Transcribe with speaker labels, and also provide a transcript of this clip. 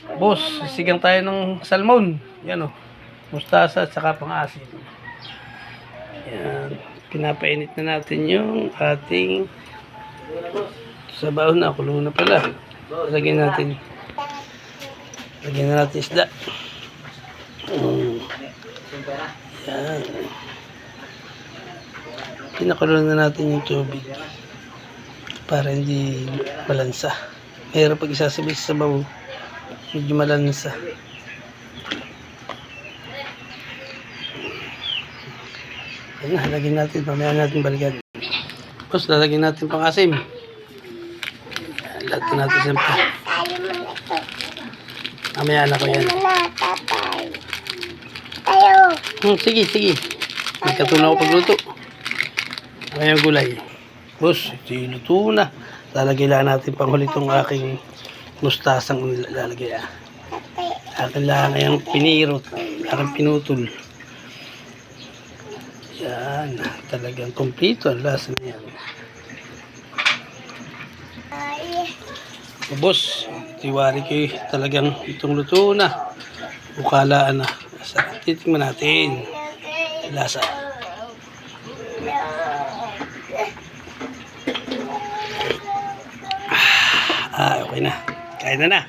Speaker 1: Boss, sisigang tayo ng salmon. Yan o. Mustasa at saka pang-asin. Yan. Pinapainit na natin yung ating sabaw na. Kulo na pala. Lagyan natin. Lagyan na natin isda. Yan. Pinakulo na natin yung tubig para hindi malansa. Mahirap pag isasabay sa sabaw. Medyo malansa. Ayan na, lagyan natin. Mamaya natin balikan. Tapos lalagyan natin pang asim. Lahat na natin siyempre. Mamaya na ko yan. Sige, sige. Magkatuna ako pagluto. Mamaya yung gulay. Boss, ito yung luto na. Lalagay lang natin panghuli itong aking mustasang lalagay. Akin lang yung pinirot. Aking pinutol. Yan. Talagang kompleto ang lasa na yan. Boss, tiwari kayo talagang itong luto na. Bukalaan na. Titingnan natin. Lasa. Okay na. Kain na na.